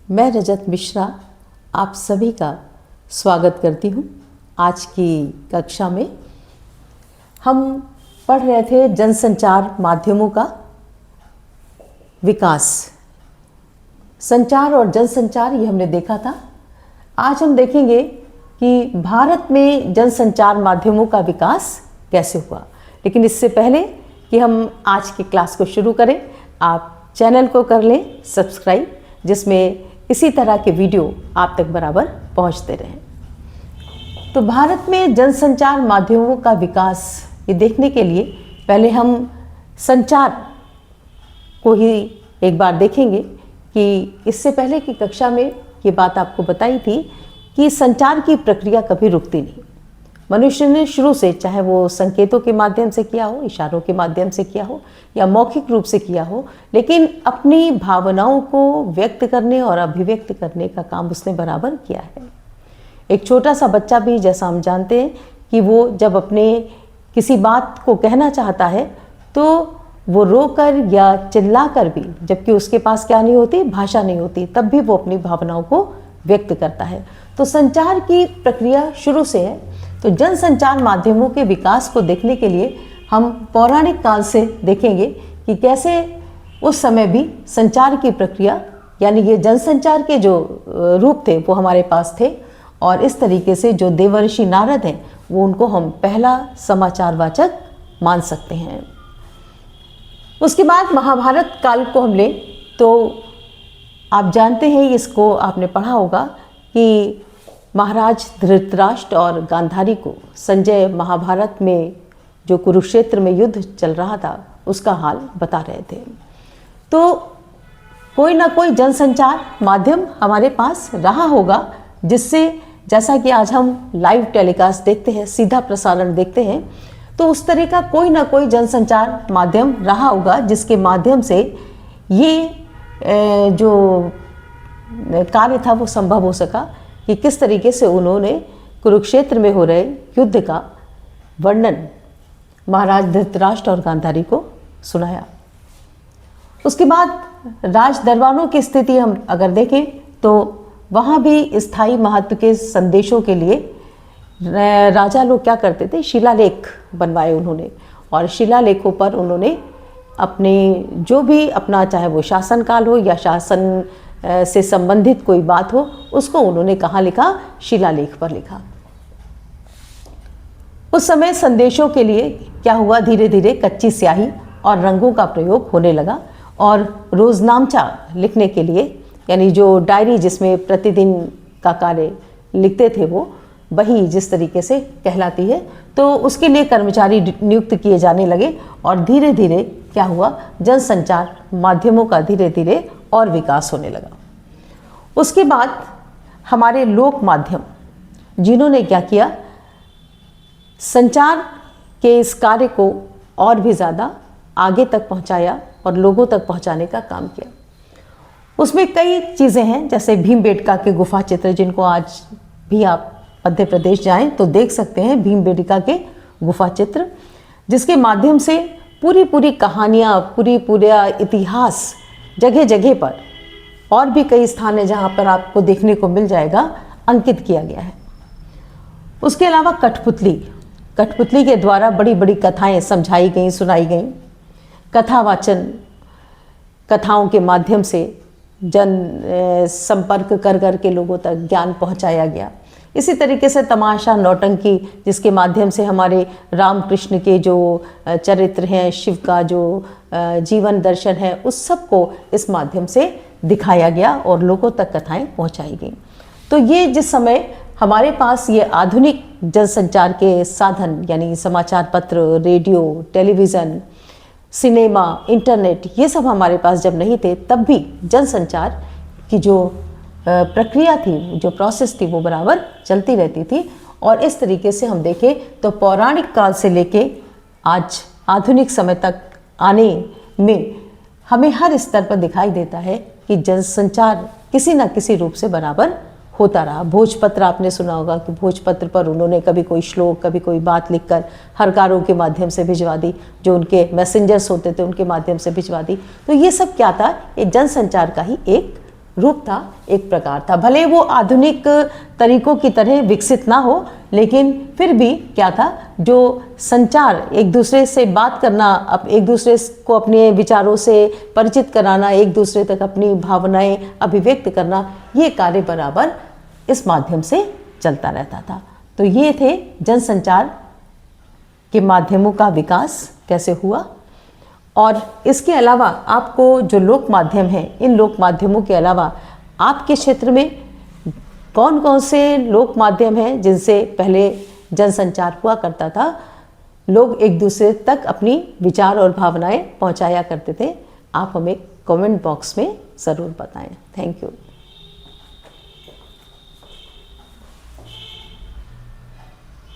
मैं रजत मिश्रा आप सभी का स्वागत करती हूँ। आज की कक्षा में हम पढ़ रहे थे जनसंचार माध्यमों का विकास। संचार और जनसंचार ये हमने देखा था। आज हम देखेंगे कि भारत में जनसंचार माध्यमों का विकास कैसे हुआ। लेकिन इससे पहले कि हम आज की क्लास को शुरू करें, आप चैनल को कर लें सब्सक्राइब, जिसमें इसी तरह के वीडियो आप तक बराबर पहुंचते रहें। तो भारत में जनसंचार माध्यमों का विकास ये देखने के लिए पहले हम संचार को ही एक बार देखेंगे कि इससे पहले की कक्षा में ये बात आपको बताई थी कि संचार की प्रक्रिया कभी रुकती नहीं। मनुष्य ने शुरू से, चाहे वो संकेतों के माध्यम से किया हो, इशारों के माध्यम से किया हो या मौखिक रूप से किया हो, लेकिन अपनी भावनाओं को व्यक्त करने और अभिव्यक्त करने का काम उसने बराबर किया है। एक छोटा सा बच्चा भी, जैसा हम जानते हैं कि वो जब अपने किसी बात को कहना चाहता है तो वो रोकर या चिल्लाकर भी, जबकि उसके पास क्या नहीं होती, भाषा नहीं होती, तब भी वो अपनी भावनाओं को व्यक्त करता है। तो संचार की प्रक्रिया शुरू से है। तो जनसंचार माध्यमों के विकास को देखने के लिए हम पौराणिक काल से देखेंगे कि कैसे उस समय भी संचार की प्रक्रिया, यानी ये जनसंचार के जो रूप थे वो हमारे पास थे। और इस तरीके से जो देवर्षि नारद हैं वो उनको हम पहला समाचार वाचक मान सकते हैं। उसके बाद महाभारत काल को हम लें तो आप जानते हैं, इसको आपने पढ़ा होगा कि महाराज धृतराष्ट्र और गांधारी को संजय महाभारत में जो कुरुक्षेत्र में युद्ध चल रहा था उसका हाल बता रहे थे। तो कोई ना कोई जनसंचार माध्यम हमारे पास रहा होगा, जिससे, जैसा कि आज हम लाइव टेलीकास्ट देखते हैं, सीधा प्रसारण देखते हैं, तो उस तरह का कोई ना कोई जनसंचार माध्यम रहा होगा जिसके माध्यम से ये जो कार्य था वो संभव हो सका कि किस तरीके से उन्होंने कुरुक्षेत्र में हो रहे युद्ध का वर्णन महाराज धृतराष्ट्र और गांधारी को सुनाया। उसके बाद राज दरबारों की स्थिति हम अगर देखें तो वहाँ भी स्थायी महत्व के संदेशों के लिए राजा लोग क्या करते थे, शिलालेख बनवाए उन्होंने, और शिलालेखों पर उन्होंने अपने जो भी अपना, चाहे वो शासन काल हो या शासन से संबंधित कोई बात हो, उसको उन्होंने कहाँ लिखा, शिलालेख पर लिखा। उस समय संदेशों के लिए क्या हुआ, धीरे धीरे कच्ची स्याही और रंगों का प्रयोग होने लगा और रोजनामचा लिखने के लिए, यानी जो डायरी जिसमें प्रतिदिन का कार्य लिखते थे वो वही जिस तरीके से कहलाती है, तो उसके लिए कर्मचारी नियुक्त किए जाने लगे और धीरे धीरे क्या हुआ, जनसंचार माध्यमों का धीरे धीरे और विकास होने लगा। उसके बाद हमारे लोक माध्यम, जिन्होंने क्या किया, संचार के इस कार्य को और भी ज़्यादा आगे तक पहुंचाया और लोगों तक पहुंचाने का काम किया। उसमें कई चीज़ें हैं, जैसे भीमबेटका के गुफा चित्र, जिनको आज भी आप मध्य प्रदेश जाएं तो देख सकते हैं, भीमबेटका के गुफा चित्र, जिसके माध्यम से पूरी कहानियाँ, पूरा इतिहास जगह जगह पर, और भी कई स्थान हैं जहाँ पर आपको देखने को मिल जाएगा, अंकित किया गया है। उसके अलावा कठपुतली के द्वारा बड़ी बड़ी कथाएं समझाई गई, सुनाई गई। कथावाचन, कथाओं के माध्यम से जन संपर्क कर के लोगों तक ज्ञान पहुँचाया गया। इसी तरीके से तमाशा, नौटंकी, जिसके माध्यम से हमारे रामकृष्ण के जो चरित्र हैं, शिव का जो जीवन दर्शन है, उस सब को इस माध्यम से दिखाया गया और लोगों तक कथाएं पहुंचाई गई। तो ये जिस समय हमारे पास ये आधुनिक जनसंचार के साधन, यानी समाचार पत्र, रेडियो, टेलीविज़न, सिनेमा, इंटरनेट, ये सब हमारे पास जब नहीं थे, तब भी जनसंचार की जो प्रक्रिया थी, जो प्रोसेस थी, वो बराबर चलती रहती थी। और इस तरीके से हम देखें तो पौराणिक काल से लेके आज आधुनिक समय तक आने में हमें हर स्तर पर दिखाई देता है कि जनसंचार किसी न किसी रूप से बराबर होता रहा। भोजपत्र आपने सुना होगा कि भोजपत्र पर उन्होंने कभी कोई श्लोक, कभी कोई बात लिखकर हरकारों के माध्यम से भिजवा दी, जो उनके मैसेंजर्स होते थे उनके माध्यम से भिजवा दी। तो ये सब क्या था, ये जनसंचार का ही एक रूप था, एक प्रकार था। भले वो आधुनिक तरीकों की तरह विकसित ना हो, लेकिन फिर भी क्या था, जो संचार, एक दूसरे से बात करना, अब एक दूसरे को अपने विचारों से परिचित कराना, एक दूसरे तक अपनी भावनाएं अभिव्यक्त करना, ये कार्य बराबर इस माध्यम से चलता रहता था। तो ये थे जनसंचार के माध्यमों का विकास कैसे हुआ। और इसके अलावा आपको जो लोक माध्यम हैं, इन लोक माध्यमों के अलावा आपके क्षेत्र में कौन कौन से लोक माध्यम हैं जिनसे पहले जनसंचार हुआ करता था, लोग एक दूसरे तक अपनी विचार और भावनाएं पहुंचाया करते थे, आप हमें कमेंट बॉक्स में ज़रूर बताएं। Thank you.